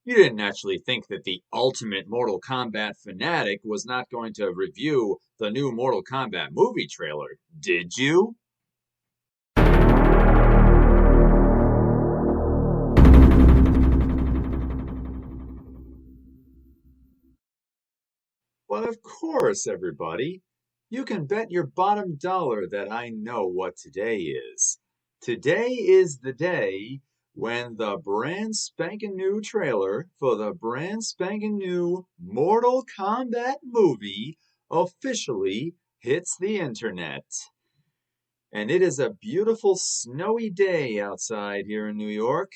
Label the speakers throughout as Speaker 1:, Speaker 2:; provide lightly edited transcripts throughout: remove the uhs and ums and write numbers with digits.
Speaker 1: You didn't actually think that the ultimate Mortal Kombat fanatic was not going to review the new Mortal Kombat movie trailer, did you? But of course, everybody, you can bet your bottom dollar that I know what today is. Today is the day when the brand spanking new trailer for the brand spanking new Mortal Kombat movie officially hits the internet. And it is a beautiful snowy day outside here in New York.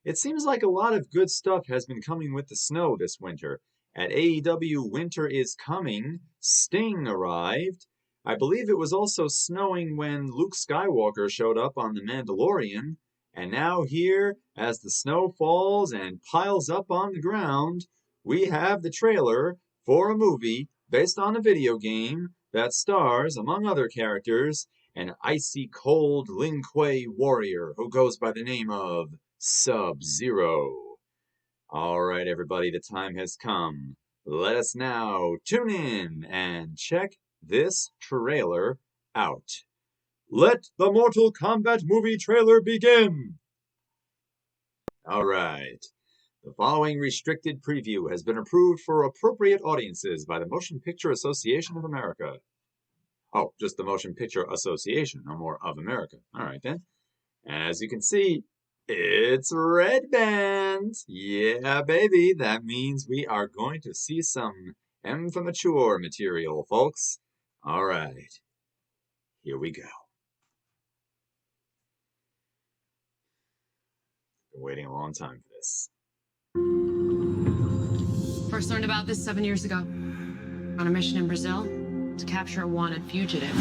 Speaker 1: It seems like a lot of good stuff has been coming with the snow this winter. At AEW Winter is Coming, Sting arrived. I believe it was also snowing when Luke Skywalker showed up on The Mandalorian. And now here, as the snow falls and piles up on the ground, we have the trailer for a movie based on a video game that stars, among other characters, an icy cold Lin Kuei warrior who goes by the name of Sub-Zero. All right, everybody, the time has come. Let us now tune in and check this trailer out. Let the Mortal Kombat movie trailer begin! All right. The following restricted preview has been approved for appropriate audiences by the Motion Picture Association of America. Oh, just the Motion Picture Association, no more of America. All right, then. As you can see, it's Red Band. Yeah, baby. That means we are going to see some M for mature material, folks. All right. Here we go. Been waiting a long time for this.
Speaker 2: First learned about this 7 years ago. On a mission in Brazil to capture a wanted fugitive.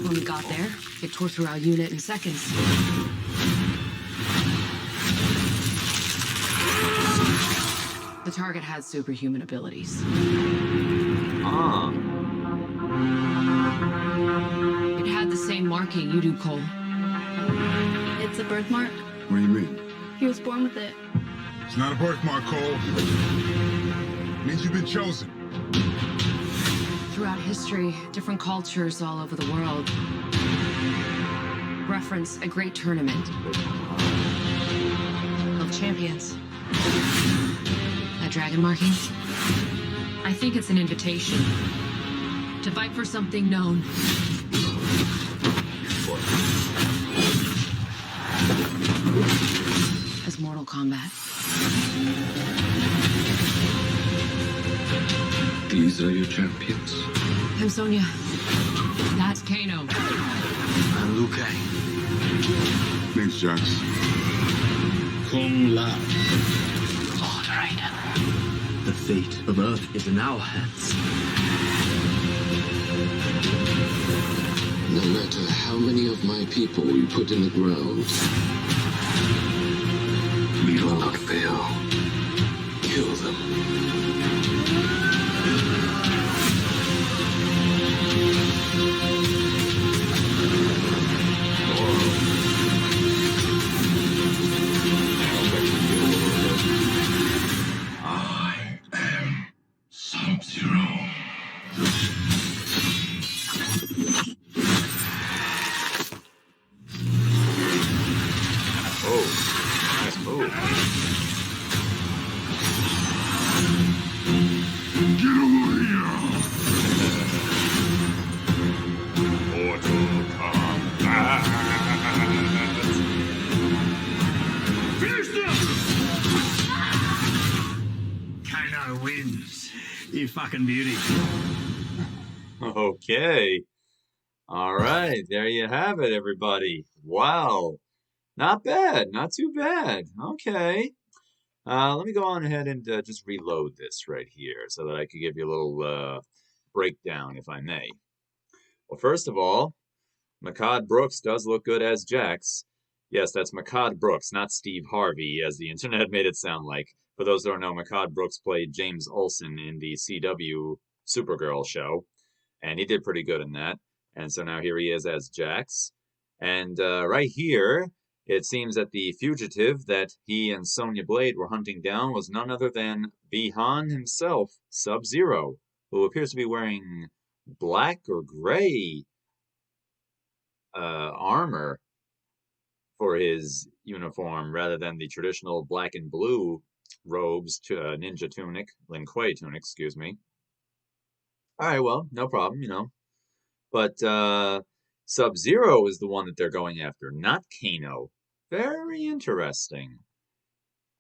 Speaker 2: When we got there, it tore through our unit in seconds. The target had superhuman abilities.
Speaker 1: Ah.
Speaker 2: It had the same marking you do, Cole.
Speaker 3: It's a birthmark.
Speaker 4: What do you mean?
Speaker 3: He was born with it.
Speaker 4: It's not a birthmark, Cole. It means you've been chosen.
Speaker 2: Throughout history, different cultures all over the world reference a great tournament of champions. That dragon marking? I think it's an invitation to fight for something known. As Mortal Kombat.
Speaker 5: These are your champions.
Speaker 2: I'm Sonya. That's Kano.
Speaker 5: I'm Liu Kang.
Speaker 4: Thanks, Jax.
Speaker 5: Kung Lao. Lord Raiden. The fate of Earth is in our hands.
Speaker 6: No matter how many of my people you put in the ground,
Speaker 5: We will not fail.
Speaker 6: kill them.
Speaker 4: I am Sub-Zero.
Speaker 1: Oh, nice move.
Speaker 4: Get over here!
Speaker 1: Mortal Kombat.
Speaker 4: Finish them! Kano wins. You fucking beauty.
Speaker 1: Okay. All right, there you have it, everybody. Wow. Not bad, not too bad. Okay. Let me go on ahead and just reload this right here so that I could give you a little breakdown, if I may. Well, first of all, Makad Brooks does look good as Jax. Yes, that's Makad Brooks, not Steve Harvey, as the internet made it sound like. For those who don't know, Makad Brooks played James Olsen in the CW Supergirl show, and he did pretty good in that. And so now here he is as Jax. And right here, It seems that the fugitive that he and Sonya Blade were hunting down was none other than Bihan himself, Sub-Zero, who appears to be wearing black or gray armor for his uniform rather than the traditional black and blue robes to ninja tunic, Lin Kuei tunic, excuse me. All right, well, no problem, But Sub-Zero is the one that they're going after, not Kano. Very interesting.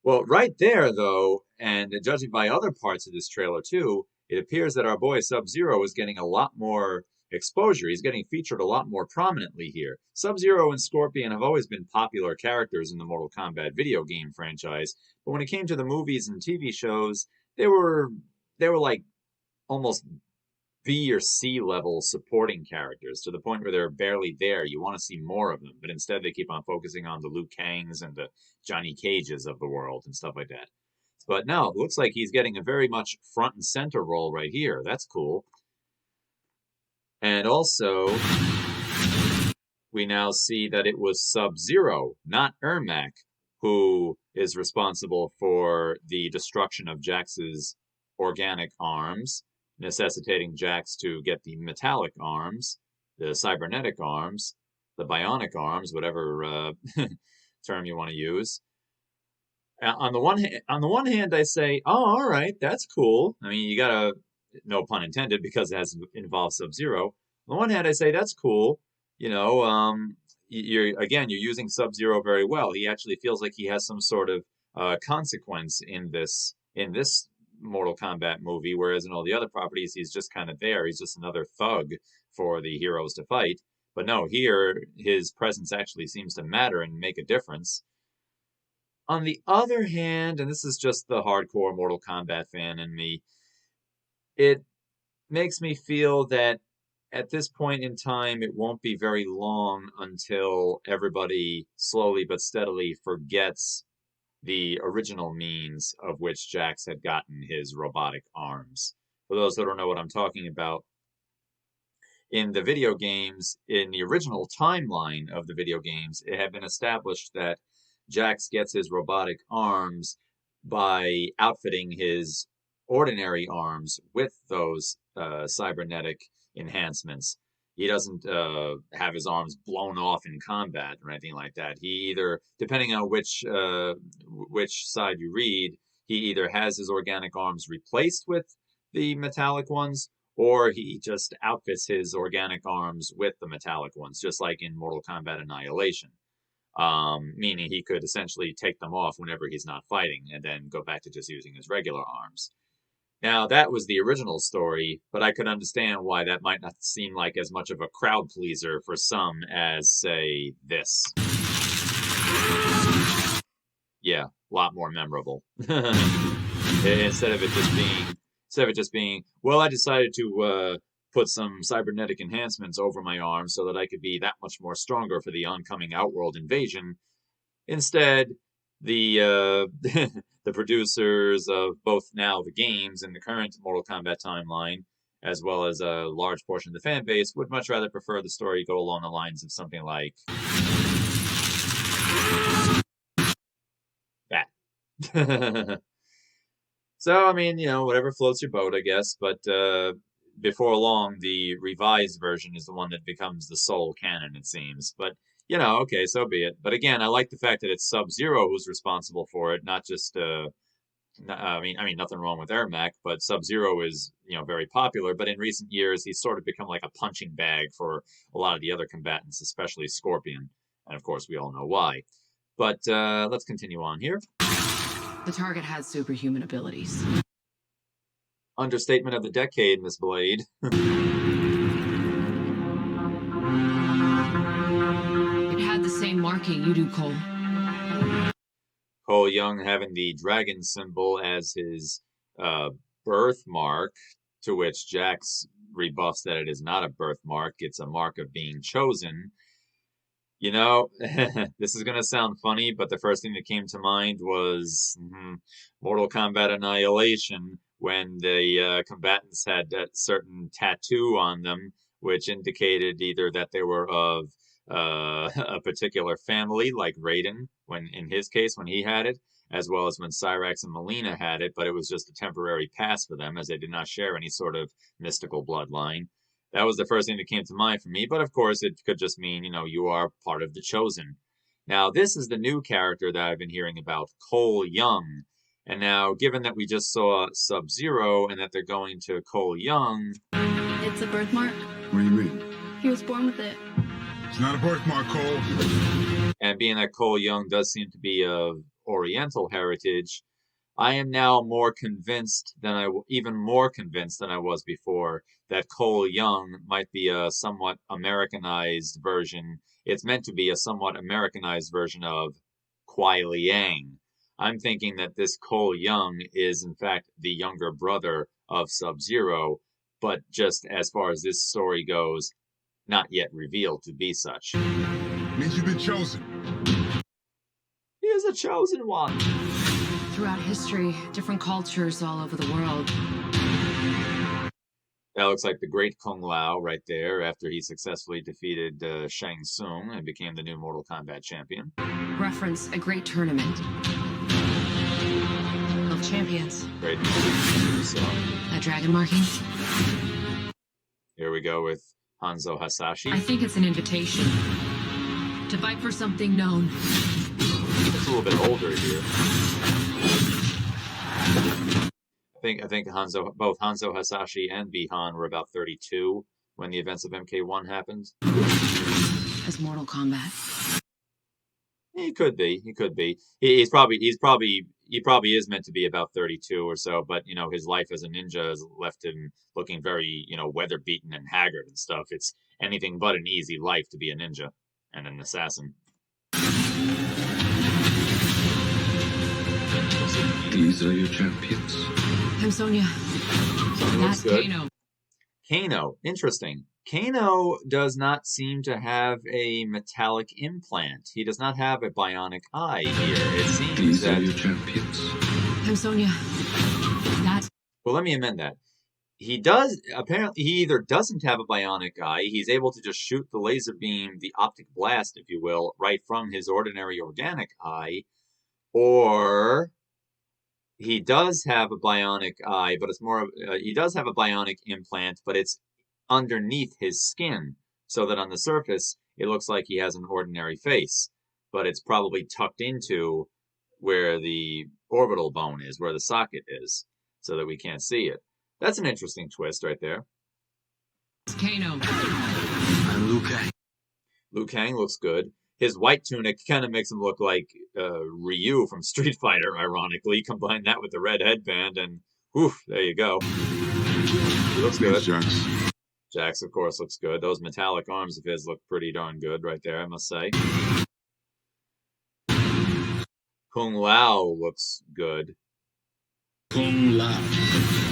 Speaker 1: Well, right there, though, and judging by other parts of this trailer too, it appears that our boy Sub-Zero is getting a lot more exposure. He's getting featured a lot more prominently here. Sub-Zero and Scorpion have always been popular characters in the Mortal Kombat video game franchise, but when it came to the movies and TV shows, they were like almost B or C level supporting characters to the point where they're barely there. You want to see more of them, but instead they keep on focusing on the Liu Kangs and the Johnny Cages of the world and stuff like that. But no, it looks like he's getting a very much front and center role right here. That's cool. And also, we now see that it was Sub-Zero, not Ermac, who is responsible for the destruction of Jax's organic arms, necessitating Jax to get the metallic arms, the cybernetic arms, the bionic arms, whatever term you want to use. On the one hand, I say, oh, all right, that's cool. I mean, you gotta, no pun intended, because it has involved Sub-Zero. On the one hand, I say that's cool. You're using Sub-Zero very well. He actually feels like he has some sort of consequence in this Mortal Kombat movie, whereas in all the other properties, he's just kind of there. He's just another thug for the heroes to fight. But no, here, his presence actually seems to matter and make a difference. On the other hand, and this is just the hardcore Mortal Kombat fan in me, it makes me feel that at this point in time, it won't be very long until everybody slowly but steadily forgets the original means of which Jax had gotten his robotic arms. For those that don't know what I'm talking about, in the video games, in the original timeline of the video games, it had been established that Jax gets his robotic arms by outfitting his ordinary arms with those cybernetic enhancements. He doesn't have his arms blown off in combat or anything like that. He either, depending on which side you read, he either has his organic arms replaced with the metallic ones, or he just outfits his organic arms with the metallic ones, just like in Mortal Kombat Annihilation. Meaning he could essentially take them off whenever he's not fighting and then go back to just using his regular arms. Now, that was the original story, but I could understand why that might not seem like as much of a crowd pleaser for some as, say, this. Yeah, a lot more memorable. Instead of it just being, well, I decided to put some cybernetic enhancements over my arm so that I could be that much more stronger for the oncoming Outworld invasion. Instead, the the producers of both now the games and the current Mortal Kombat timeline, as well as a large portion of the fan base, would much rather prefer the story go along the lines of something like that. So, I mean, whatever floats your boat, I guess, but before long, the revised version is the one that becomes the sole canon, it seems. But okay, so be it. But again, I like the fact that it's Sub-Zero who's responsible for it, not just I mean, nothing wrong with Ermac, but Sub-Zero is, very popular. But in recent years, he's sort of become like a punching bag for a lot of the other combatants, especially Scorpion. And of course, we all know why. But let's continue on here.
Speaker 2: The target has superhuman abilities.
Speaker 1: Understatement of the decade, Miss Blade.
Speaker 2: It had the same marking you do, Cole.
Speaker 1: Cole Young having the dragon symbol as his birthmark, to which Jax rebuffs that it is not a birthmark, it's a mark of being chosen. This is going to sound funny, but the first thing that came to mind was Mortal Kombat Annihilation, when the combatants had that certain tattoo on them, which indicated either that they were of a particular family, like Raiden, when in his case, when he had it, as well as when Cyrax and Melina had it, but it was just a temporary pass for them as they did not share any sort of mystical bloodline. That was the first thing that came to mind for me, but of course it could just mean, you are part of the Chosen. Now, this is the new character that I've been hearing about, Cole Young. And now, given that we just saw Sub-Zero and that they're going to Cole Young...
Speaker 3: It's a birthmark.
Speaker 4: What do you mean?
Speaker 3: He was born with it.
Speaker 4: It's not a birthmark, Cole.
Speaker 1: And being that Cole Young does seem to be of Oriental heritage, I am now even more convinced than I was before that Cole Young might be a somewhat Americanized version. It's meant to be a somewhat Americanized version of Kuai Liang. I'm thinking that this Cole Young is in fact the younger brother of Sub-Zero, but just as far as this story goes, not yet revealed to be such.
Speaker 4: Means you've been chosen.
Speaker 1: He is a chosen one.
Speaker 2: Throughout history, different cultures all over the world.
Speaker 1: That looks like the great Kung Lao right there after he successfully defeated Shang Tsung and became the new Mortal Kombat champion.
Speaker 2: Reference a great tournament of champions.
Speaker 1: Great. So,
Speaker 2: A dragon marking?
Speaker 1: here we go with Hanzo Hasashi.
Speaker 2: I think it's an invitation to fight for something known.
Speaker 1: It's a little bit older here. I think both Hanzo Hasashi and Bihan were about 32 when the events of MK1 happened.
Speaker 2: As Mortal Kombat.
Speaker 1: He could be. He probably is meant to be about 32 or so, but his life as a ninja has left him looking very, weather beaten and haggard and stuff. It's anything but an easy life to be a ninja and an assassin.
Speaker 6: These are your champions.
Speaker 2: I'm Sonya.
Speaker 1: Sonya looks
Speaker 2: That's
Speaker 1: good.
Speaker 2: Kano.
Speaker 1: Kano, interesting. Kano does not seem to have a metallic implant. He does not have a bionic eye here. It seems
Speaker 6: These
Speaker 1: that...
Speaker 6: are your champions.
Speaker 2: I'm Sonya. That's...
Speaker 1: Well, let me amend that. He does, apparently, he either doesn't have a bionic eye, he's able to just shoot the laser beam, the optic blast, if you will, right from his ordinary organic eye, or he does have a bionic eye, but it's more, he does have a bionic implant, but it's underneath his skin, so that on the surface, it looks like he has an ordinary face, but it's probably tucked into where the orbital bone is, where the socket is, so that we can't see it. That's an interesting twist right there.
Speaker 2: Kano.
Speaker 5: I'm Liu Kang.
Speaker 1: Liu Kang looks good. His white tunic kind of makes him look like Ryu from Street Fighter, ironically. Combine that with the red headband and, whew, there you go. He looks good.
Speaker 4: Jax.
Speaker 1: Jax, of course, looks good. Those metallic arms of his look pretty darn good right there, I must say. Kung Lao looks good.
Speaker 5: Kung Lao.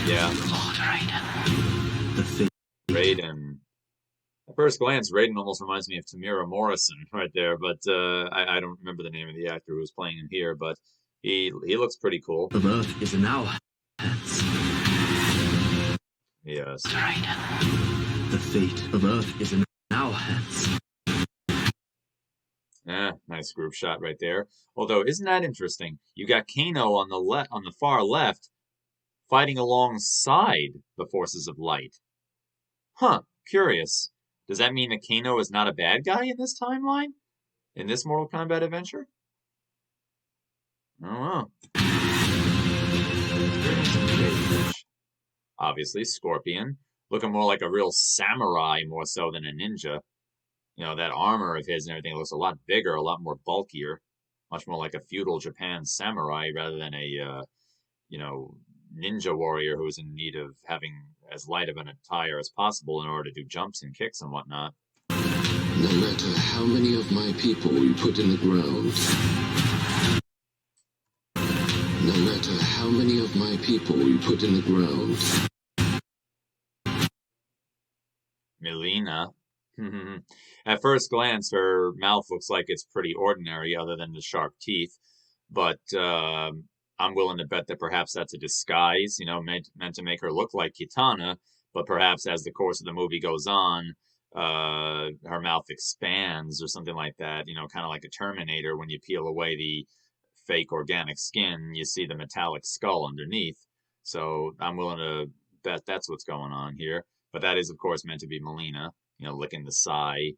Speaker 1: Yeah.
Speaker 5: Lord Raiden. The fate.
Speaker 1: Raiden. At first glance, Raiden almost reminds me of Tamira Morrison right there, but I don't remember the name of the actor who was playing him here, but he looks pretty cool.
Speaker 5: Of Earth is in our hands.
Speaker 1: Yes.
Speaker 5: Raiden. The fate of Earth is in our hands.
Speaker 1: Nice group shot right there. Although, isn't that interesting? You got Kano on the far left, fighting alongside the forces of light. Huh, curious. Does that mean that Kano is not a bad guy in this timeline? In this Mortal Kombat adventure? I don't know. Obviously, Scorpion. Looking more like a real samurai more so than a ninja. That armor of his and everything looks a lot bigger, a lot more bulkier. Much more like a feudal Japan samurai rather than a, ninja warrior who's in need of having as light of an attire as possible in order to do jumps and kicks and whatnot.
Speaker 6: No matter how many of my people we put in the ground. No matter how many of my people we put in the ground.
Speaker 1: Melina. At first glance, her mouth looks like it's pretty ordinary other than the sharp teeth, but I'm willing to bet that perhaps that's a disguise, meant to make her look like Kitana, but perhaps as the course of the movie goes on, her mouth expands or something like that, you know, kind of like a Terminator. When you peel away the fake organic skin, you see the metallic skull underneath. So I'm willing to bet that's what's going on here. But that is, of course, meant to be Melina, you know, licking the sai,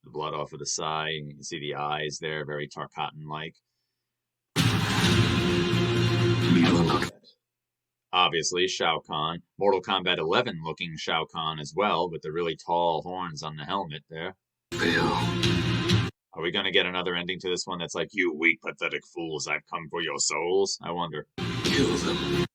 Speaker 1: the blood off of the sai. And you can see the eyes there, very Tarkatan-like. Obviously, Shao Kahn. Mortal Kombat 11 looking Shao Kahn as well, with the really tall horns on the helmet there. Are we going to get another ending to this one that's like, you weak, pathetic fools, I've come for your souls? I wonder.
Speaker 6: Kill them.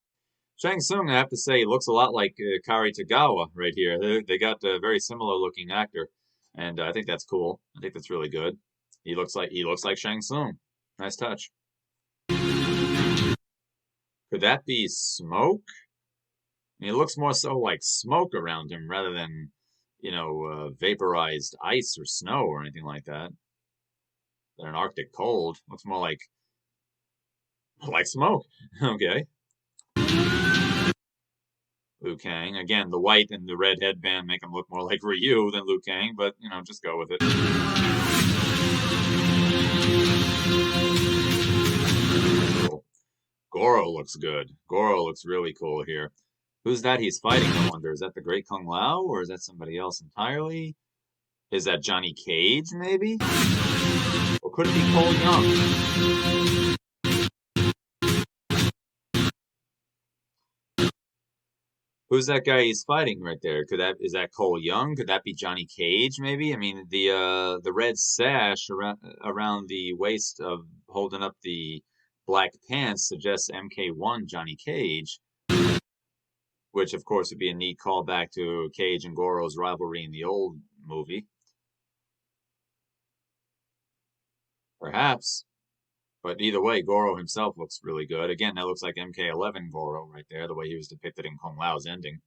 Speaker 1: Shang Tsung, I have to say, looks a lot like Kari Tagawa right here. They got a very similar looking actor, and I think that's cool. I think that's really good. He looks like Shang Tsung. Nice touch. Could that be smoke? I mean, it looks more so like smoke around him rather than, you know, vaporized ice or snow or anything like that. Than an Arctic cold. Looks more like smoke. Okay. Liu Kang. Again, the white and the red headband make him look more like Ryu than Liu Kang, but, you know, just go with it. Goro looks good. Goro looks really cool here. Who's that he's fighting, I wonder? Is that the Great Kung Lao, or is that somebody else entirely? Is that Johnny Cage, maybe? Or could it be Cole Young? Who's that guy he's fighting right there? Is that Cole Young? Could that be Johnny Cage, maybe? I mean, the red sash around the waist of holding up the black pants suggests MK1 Johnny Cage, which of course would be a neat callback to Cage and Goro's rivalry in the old movie. Perhaps. But either way, Goro himself looks really good. Again, that looks like MK11 Goro right there, the way he was depicted in Kung Lao's ending.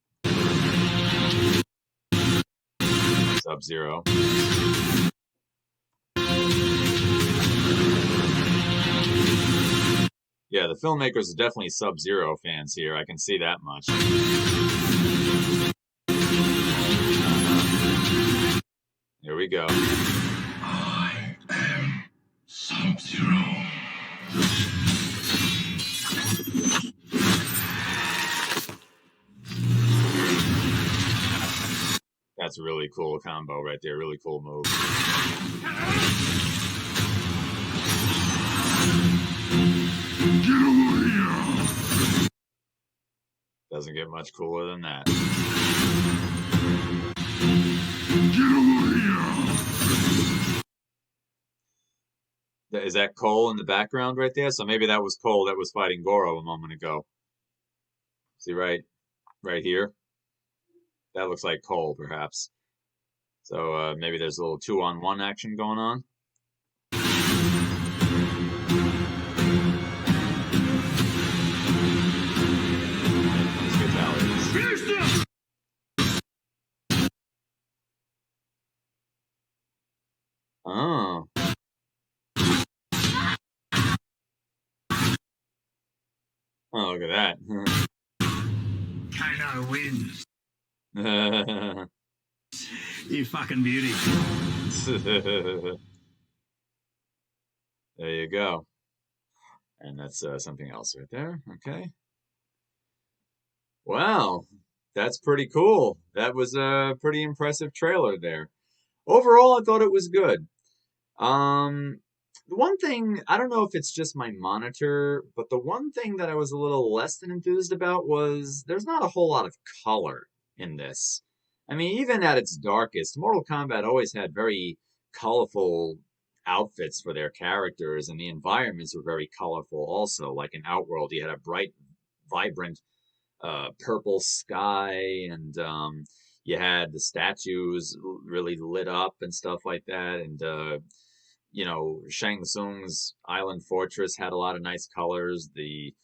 Speaker 1: Sub-Zero. Yeah, the filmmakers are definitely Sub-Zero fans here. I can see that much. Here we go.
Speaker 4: I am Sub-Zero.
Speaker 1: That's a really cool combo right there. Really cool move.
Speaker 4: Get over here!
Speaker 1: Doesn't get much cooler than that.
Speaker 4: Get over here!
Speaker 1: Is that Cole in the background right there? So maybe that was Cole that was fighting Goro a moment ago. See right here? That looks like Cole, perhaps. So maybe there's a little 2-on-1 action going on.
Speaker 4: Finish them!
Speaker 1: Oh. Oh, look at that.
Speaker 5: Kano wins. You fucking beauty.
Speaker 1: There you go. And that's something else right there. Okay. Wow. That's pretty cool. That was a pretty impressive trailer there. Overall, I thought it was good. The one thing, I don't know if it's just my monitor, but the one thing that I was a little less than enthused about was there's not a whole lot of color in this. I mean, even at its darkest, Mortal Kombat always had very colorful outfits for their characters, and the environments were very colorful also. Like in Outworld, you had a bright, vibrant purple sky, and you had the statues really lit up and stuff like that, and you know, Shang Tsung's Island Fortress had a lot of nice colors. The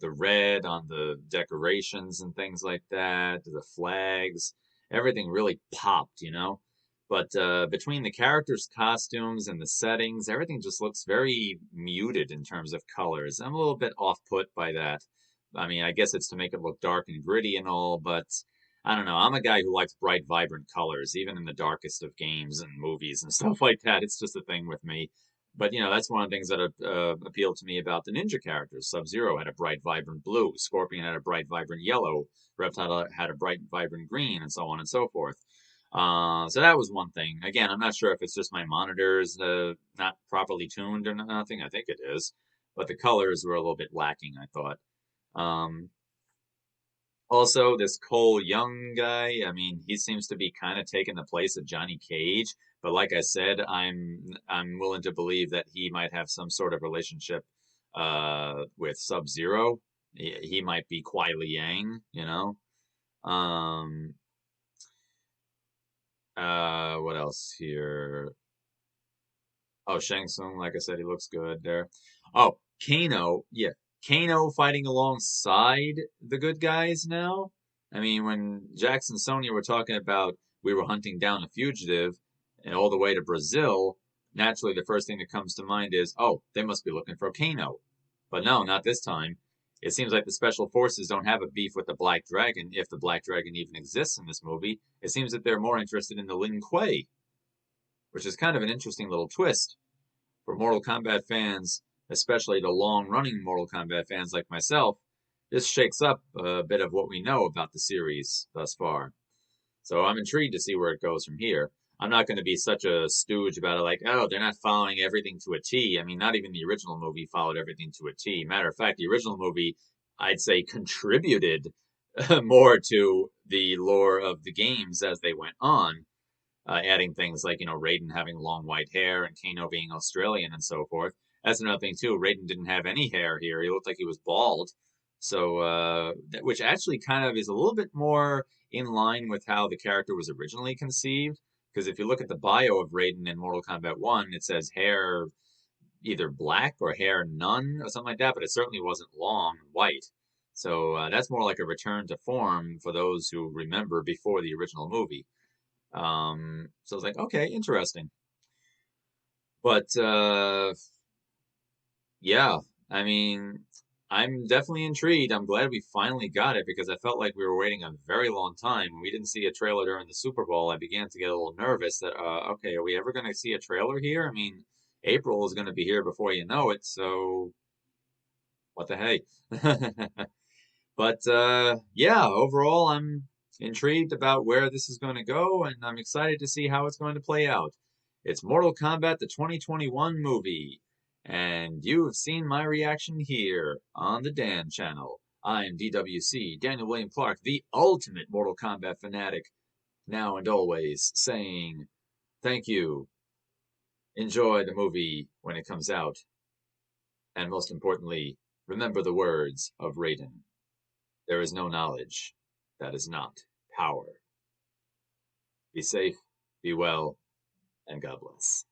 Speaker 1: red on the decorations and things like that, the flags, everything really popped, you know. But between the characters' costumes and the settings, everything just looks very muted in terms of colors. I'm a little bit off-put by that. I mean, I guess it's to make it look dark and gritty and all, but I don't know. I'm a guy who likes bright, vibrant colors, even in the darkest of games and movies and stuff like that. It's just a thing with me. But that's one of the things that appealed to me about the ninja characters. Sub-Zero had a bright, vibrant blue. Scorpion had a bright, vibrant yellow. Reptile had a bright, vibrant green, and so on and so forth. So that was one thing. Again, I'm not sure if it's just my monitors not properly tuned or nothing. I think it is, but the colors were a little bit lacking, I thought. Um, Also, this Cole Young guy, I mean, he seems to be kind of taking the place of Johnny Cage. But like I said, I'm willing to believe that he might have some sort of relationship with Sub-Zero. He might be Kuai Liang, Um, what else here? Oh, Shang Tsung, like I said, he looks good there. Oh, Kano, yeah, Kano fighting alongside the good guys now. I mean, when Jax and Sonya were talking about we were hunting down a fugitive and all the way to Brazil, naturally the first thing that comes to mind is, oh, they must be looking for Kano. But no, not this time. It seems like the special forces don't have a beef with the Black Dragon, if the Black Dragon even exists in this movie. It seems that they're more interested in the Lin Kuei, which is kind of an interesting little twist for Mortal Kombat fans, especially the long-running Mortal Kombat fans like myself. This shakes up a bit of what we know about the series thus far. So I'm intrigued to see where it goes from here. I'm not going to be such a stooge about it, like, oh, they're not following everything to a T. I mean, not even the original movie followed everything to a T. Matter of fact, the original movie, I'd say, contributed more to the lore of the games as they went on, adding things like, Raiden having long white hair and Kano being Australian and so forth. That's another thing, too. Raiden didn't have any hair here. He looked like he was bald. So, which actually kind of is a little bit more in line with how the character was originally conceived. Because if you look at the bio of Raiden in Mortal Kombat 1, it says hair either black or hair none or something like that, but it certainly wasn't long white. So that's more like a return to form for those who remember before the original movie. So it's like, okay, interesting. But yeah, I mean, I'm definitely intrigued. I'm glad we finally got it because I felt like we were waiting a very long time. When we didn't see a trailer during the Super Bowl, I began to get a little nervous that, okay, are we ever going to see a trailer here? I mean, April is going to be here before you know it, so what the hey? But yeah, overall, I'm intrigued about where this is going to go, and I'm excited to see how it's going to play out. It's Mortal Kombat, the 2021 movie, and you've seen my reaction here on the Dan channel. I'm DWC, Daniel William Clark, the ultimate Mortal Kombat fanatic, now and always saying thank you. Enjoy the movie when it comes out, and most importantly, remember the words of Raiden. There is no knowledge that is not power. Be safe, be well, and God bless.